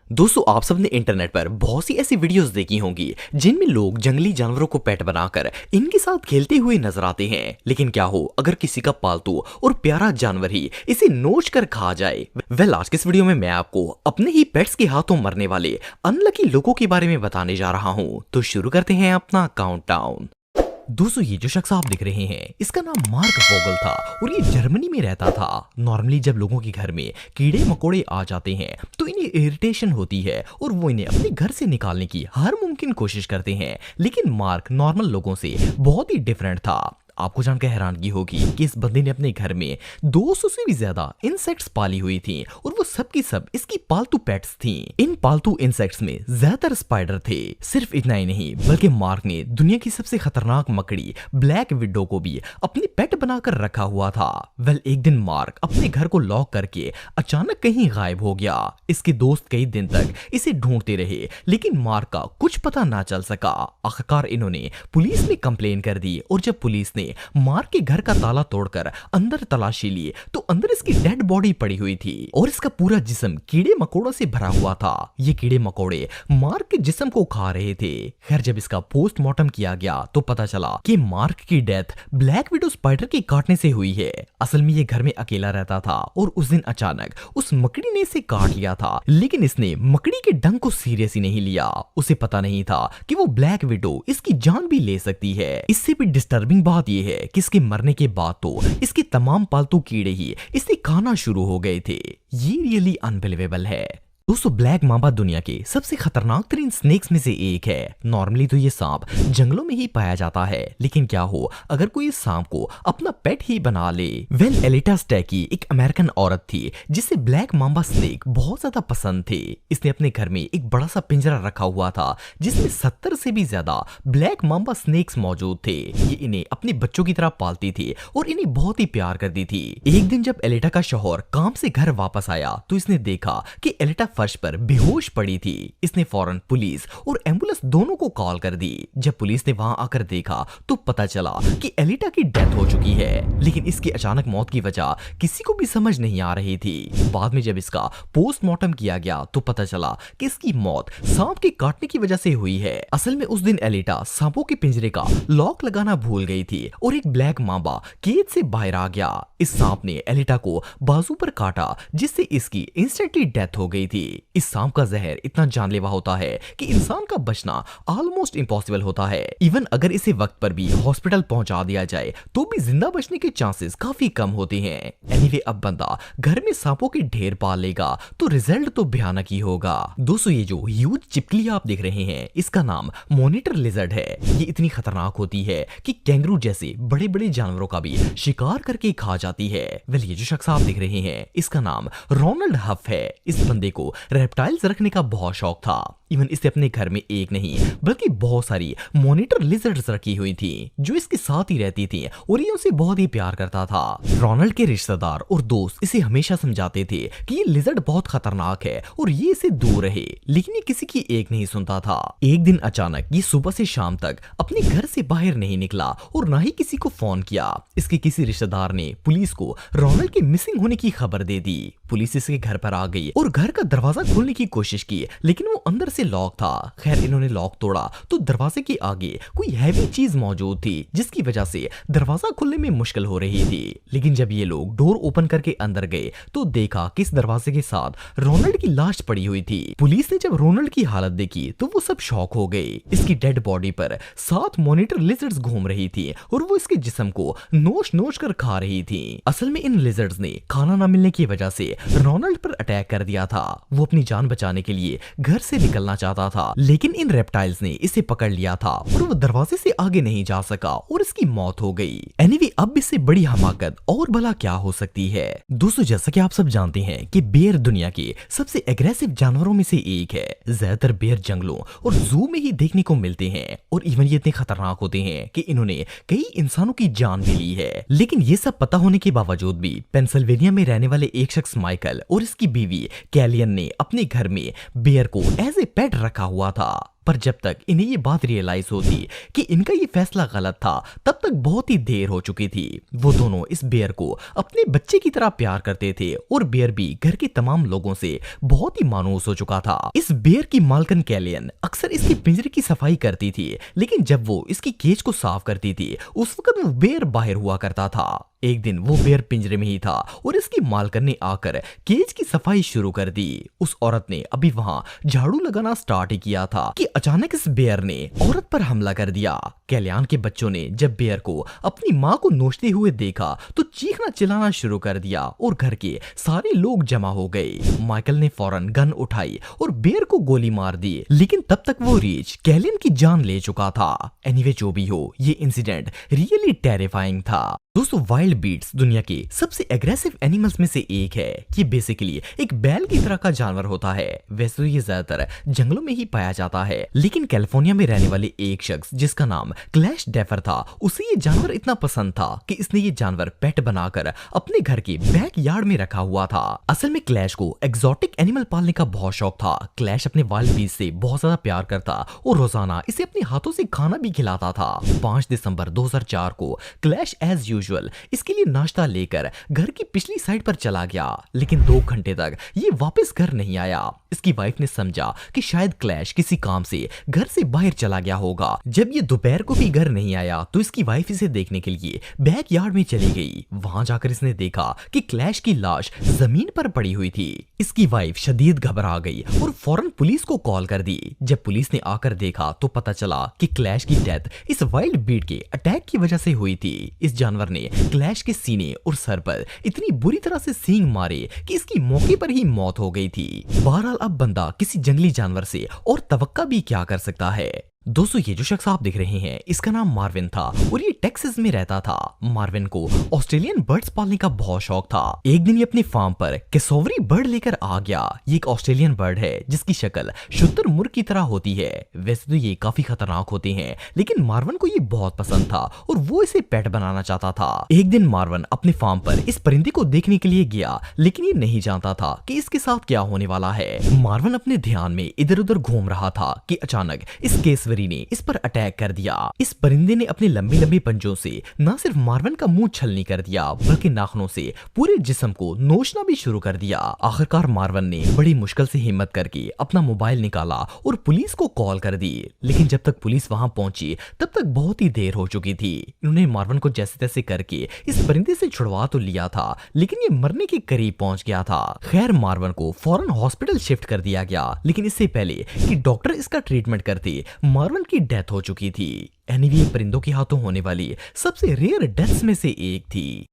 दोस्तों, आप सबने इंटरनेट पर बहुत सी ऐसी वीडियोस देखी होंगी जिनमें लोग जंगली जानवरों को पेट बनाकर इनके साथ खेलते हुए नजर आते हैं। लेकिन क्या हो अगर किसी का पालतू और प्यारा जानवर ही इसे नोच कर खा जाए। आज के इस वीडियो में मैं आपको अपने ही पेट्स के हाथों मरने वाले अनलकी लोगों के बारे में बताने जा रहा हूं। तो शुरू करते हैं अपना काउंटडाउन। दोस्तों, ये जो शख्स आप देख रहे हैं इसका नाम मार्क वोगल था और ये जर्मनी में रहता था। नॉर्मली जब लोगों के घर में कीड़े मकोड़े आ जाते हैं तो इन्हें इरिटेशन होती है और वो इन्हें अपने घर से निकालने की हर मुमकिन कोशिश करते हैं। लेकिन मार्क नॉर्मल लोगों से बहुत ही डिफरेंट था। आपको जानकर हैरानगी होगी कि इस बंदे ने अपने घर में 200 से भी ज्यादा इंसेक्ट्स पाली हुई थी और वो सब की सब इसकी पालतू पेट्स थी। इन पालतू इंसेक्ट्स में ज्यादातर स्पाइडर थे। सिर्फ इतना ही नहीं बल्कि मार्क ने दुनिया की सबसे खतरनाक मकड़ी ब्लैक विडो को भी अपने पेट बनाकर रखा हुआ था। एक दिन मार्क अपने घर को लॉक करके अचानक कहीं गायब हो गया। इसके दोस्त कई दिन तक इसे ढूंढते रहे लेकिन मार्क का कुछ पता ना चल सका। आखिरकार इन्होंने पुलिस में कंप्लेन कर दी और जब पुलिस ने मार्क के घर का ताला तोड़कर अंदर तलाशी ली तो अंदर इसकी डेड बॉडी पड़ी हुई थी और इसका पूरा जिस्म कीड़े मकोड़ों से भरा हुआ था। ये कीड़े मकोड़े मार्क के जिस्म को खा रहे थे। खैर, जब इसका पोस्टमार्टम किया गया तो पता चला कि मार्क की डेथ ब्लैक विडो स्पाइडर के काटने से हुई है। असल में ये घर में अकेला रहता था और उस दिन अचानक उस मकड़ी ने इसे काट लिया था। लेकिन इसने मकड़ी के डंक को सीरियस ही नहीं लिया। उसे पता नहीं था कि वो ब्लैक विडो इसकी जान भी ले सकती है। इससे भी डिस्टर्बिंग बात यह है कि इसके मरने के बाद तो इसके तमाम पालतू कीड़े ही इसे खाना शुरू हो गए थे। ये रियली अनबिलीवेबल है। दोस्तों, ब्लैक मांबा दुनिया के सबसे खतरनाक तरीन स्नेक्स में से एक है। नॉर्मली तो ये सांप जंगलों में ही पाया जाता है, लेकिन क्या हो अगर कोई इस सांप को अपना पेट ही बना ले। एलिटा स्टैकी एक अमेरिकन औरत थी जिसे ब्लैक मांबा स्नेक बहुत ज्यादा पसंद थे। इसने अपने घर में एक बड़ा सा पिंजरा रखा हुआ था जिसमें 70 से भी ज्यादा ब्लैक मांबा स्नेक्स मौजूद थे। ये इन्हें अपने बच्चों की तरह पालती थी और इन्हें बहुत ही प्यार करती थी। एक दिन जब एलिटा का शौहर काम से घर वापस आया तो इसने देखा कि एलिटा फर्श पर बेहोश पड़ी थी। इसने फौरन पुलिस और एम्बुलेंस दोनों को कॉल कर दी। जब पुलिस ने वहां आकर देखा तो पता चला कि एलिटा की डेथ हो चुकी है। लेकिन इसकी अचानक मौत की वजह किसी को भी समझ नहीं आ रही थी। बाद में जब इसका पोस्टमार्टम किया गया तो पता चला कि इसकी मौत सांप के काटने की वजह से हुई है। असल में उस दिन एलिटा सांपों के पिंजरे का लॉक लगाना भूल गई थी और एक ब्लैक मांबा केज से बाहर आ गया। इस सांप ने एलिटा को बाजू पर काटा जिससे इसकी इंस्टेंटली डेथ हो गई थी। इस सांप का जहर इतना जानलेवा होता है कि इंसान का बचना ऑलमोस्ट इम्पॉसिबल होता है। इवन अगर इसे वक्त पर भी हॉस्पिटल पहुंचा दिया जाए तो भी जिंदा बचने के चांसेस काफी कम होते हैं। एनीवे, अब बंदा घर में सांपों के ढेर पाल लेगा तो रिजल्ट तो भयानक ही होगा। दोस्तों, ये जो ह्यूज चिपकली आप देख रहे हैं इसका नाम मॉनिटर लिजर्ड है। ये इतनी खतरनाक होती है कि कैंगरू जैसे बड़े बड़े जानवरों का भी शिकार करके खा जाती है। ये जो शख्स आप देख रहे हैं इसका नाम रोनाल्ड हफ है। इस बंदे को रेप्टाइल्स रखने का बहुत शौक था। इवन इसने अपने घर में एक नहीं बल्कि बहुत सारी मॉनिटर लिजर्ड्स रखी हुई थी जो इसके साथ ही रहती थी और ये उसे बहुत ही प्यार करता था। रोनाल्ड के रिश्तेदार और दोस्त इसे हमेशा समझाते थे कि ये लिजर्ड बहुत खतरनाक है और ये इसे दूर रहे, लेकिन ये किसी की एक नहीं सुनता था। एक दिन अचानक ये सुबह से शाम तक अपने घर से बाहर नहीं निकला और ना ही किसी को फोन किया। इसके किसी रिश्तेदार ने पुलिस को रोनाल्ड के मिसिंग होने की खबर दे दी। पुलिस इसके घर पर आ गई और घर का दरवाजा खोलने की कोशिश की लेकिन वो अंदर से लॉक था। खैर, इन्होंने लॉक तोड़ा तो दरवाजे के आगे कोई हैवी चीज मौजूद थी जिसकी वजह से दरवाजा खोलने में मुश्किल हो रही थी। लेकिन जब ये लोग डोर ओपन करके अंदर गए तो देखा कि इस दरवाजे के साथ रोनाल्ड की लाश पड़ी हुई थी। पुलिस ने जब रोनाल्ड की हालत देखी तो वो सब शॉक हो गए। इसकी डेड बॉडी पर 7 मॉनिटर लिजर्ड्स घूम रही थी और वो इसके जिस्म को नोच नोच कर खा रही थी। असल में इन लिजर्ड्स ने खाना ना मिलने की वजह से रोनाल्ड पर अटैक कर दिया था। वो अपनी जान बचाने के लिए घर से निकलना चाहता था लेकिन इन रेप्टाइल्स ने इसे पकड़ लिया था और वो दरवाजे से आगे नहीं जा सका और इसकी मौत हो गई। एनीवे, अब इससे बड़ी हमाकत और भला क्या हो सकती है। दोस्तों, जैसा कि आप सब जानते हैं कि बेयर दुनिया के सबसे एग्रेसिव जानवरों में से एक है। ज्यादातर बेयर जंगलों और जू में ही देखने को मिलते हैं और इवन ये इतने खतरनाक होते हैं कि इन्होंने कई इंसानों की जान भी ली है। लेकिन ये सब पता होने के बावजूद भी पेंसिल्वेनिया में रहने वाले एक शख्स माइकल और इसकी बीवी कैलियन ने अपने घर में बेयर को एज ए पेट रखा हुआ था। पर जब तक इन्हें ये बात रियलाइज होती कि इनका ये फैसला गलत था, तब तक बहुत ही देर हो चुकी थी। वो दोनों इस बेयर को अपने बच्चे की तरह प्यार करते थे और बेयर भी घर के तमाम लोगों से बहुत ही मायूस हो चुका था। इस बेयर की मालकिन कैलियन अक्सर इसके पिंजरे की सफाई करती थी, लेकिन जब वो इसकी केज को साफ करती थी उस वक्त वो बेयर बाहर हुआ करता था। एक दिन वो बेयर पिंजरे में ही था और इसकी मालकिन ने आकर केज की सफाई शुरू कर दी। उस औरत ने अभी वहां झाड़ू लगाना स्टार्ट ही किया था कि अचानक इस बेयर ने औरत पर हमला कर दिया। कैलियन के बच्चों ने जब बेयर को अपनी मां को नोचते हुए देखा तो चीखना चिल्लाना शुरू कर दिया और घर के सारे लोग जमा हो गए। माइकल ने फौरन गन उठाई और बेयर को गोली मार दी, लेकिन तब तक वो रीच कैलियन की जान ले चुका था। एनीवे जो भी हो, ये इंसिडेंट रियली टेरिफाइंग था। दोस्तों, वाइल्ड बीट्स दुनिया के सबसे एग्रेसिव एनिमल्स में से एक है। ये बेसिकली एक बैल की तरह का जानवर होता है। वैसे तो ये ज्यादातर जंगलों में ही पाया जाता है, लेकिन कैलिफोर्निया में रहने वाले एक शख्स जिसका नाम क्लैश डेफर था, उसे ये जानवर इतना पसंद था कि इसने ये जानवर पेट बनाकर अपने घर के बैकयार्ड में रखा हुआ था। असल में क्लैश को एक्सोटिक एनिमल पालने का बहुत शौक था। क्लैश अपने वाइल्ड बीट्स से बहुत ज्यादा प्यार करता और रोजाना इसे अपने हाथों से खाना भी खिलाता था। 5 दिसंबर 2004 को क्लैश एज यूजुअल इसके लिए नाश्ता लेकर घर की पिछली साइड पर चला गया, लेकिन 2 घंटे तक ये वापस घर नहीं आया। इसकी वाइफ ने समझा कि शायद क्लैश किसी काम से घर से बाहर चला गया होगा। जब ये दोपहर को भी घर नहीं आया तो इसकी वाइफ इसे देखने के लिए बैकयार्ड में चली गई। वहां जाकर इसने देखा कि क्लैश की लाश जमीन पर पड़ी हुई थी। इसकी वाइफ शदीद घबरा गई और फौरन पुलिस को कॉल कर दी। जब पुलिस ने आकर देखा तो पता चला कि क्लैश की डेथ इस वाइल्ड बीट के अटैक की वजह से हुई थी। इस जानवर ने क्लैश के सीने और सर पर इतनी बुरी तरह से सींग मारे कि इसकी मौके पर ही मौत हो गई थी। बहरहाल अब बंदा किसी जंगली जानवर से और तवक्का भी क्या कर सकता है। दोस्तों, ये जो शख्स आप देख रहे हैं इसका नाम मार्विन था और ये टेक्सास में रहता था। मार्विन को ऑस्ट्रेलियन बर्ड्स पालने का बहुत शौक था। एक दिन ये अपनी फार्म पर कैसोवरी बर्ड लेकर आ गया। ये एक ऑस्ट्रेलियन बर्ड है जिसकी शक्ल शुतुरमुर्ग की तरह होती है। वैसे तो ये काफी खतरनाक होते हैं, लेकिन मार्विन को ये बहुत पसंद था और वो इसे पेट बनाना चाहता था। एक दिन मार्विन अपने फार्म पर इस परिंदे को देखने के लिए गया, लेकिन ये नहीं जानता था कि इसके साथ क्या होने वाला है। मार्विन अपने ध्यान में इधर उधर घूम रहा था कि अचानक इस केसवरी ने इस पर अटैक कर दिया। इस परिंदे ने अपने लंबे लंबे पंजों से न सिर्फ मार्विन का मुंह छलनी कर दिया, बल्कि नाखूनों से पूरे जिस्म को नोचना भी शुरू कर दिया। आखिरकार मार्विन ने बड़ी मुश्किल से हिम्मत करके अपना मोबाइल निकाला और पुलिस को कॉल कर दी, लेकिन जब तक पुलिस वहां पहुंची तब तक बहुत ही देर हो चुकी थी। इन्होंने मार्विन को जैसे तैसे करके इस परिंदे से छुड़वा तो लिया था, लेकिन ये मरने के करीब पहुंच गया था। खैर, मार्विन को फौरन हॉस्पिटल शिफ्ट कर दिया गया, लेकिन इससे पहले कि डॉक्टर इसका ट्रीटमेंट करते मार्विन की डेथ हो चुकी थी। एनीवे, परिंदों के हाथों होने वाली सबसे रेयर डेथ्स में से एक थी।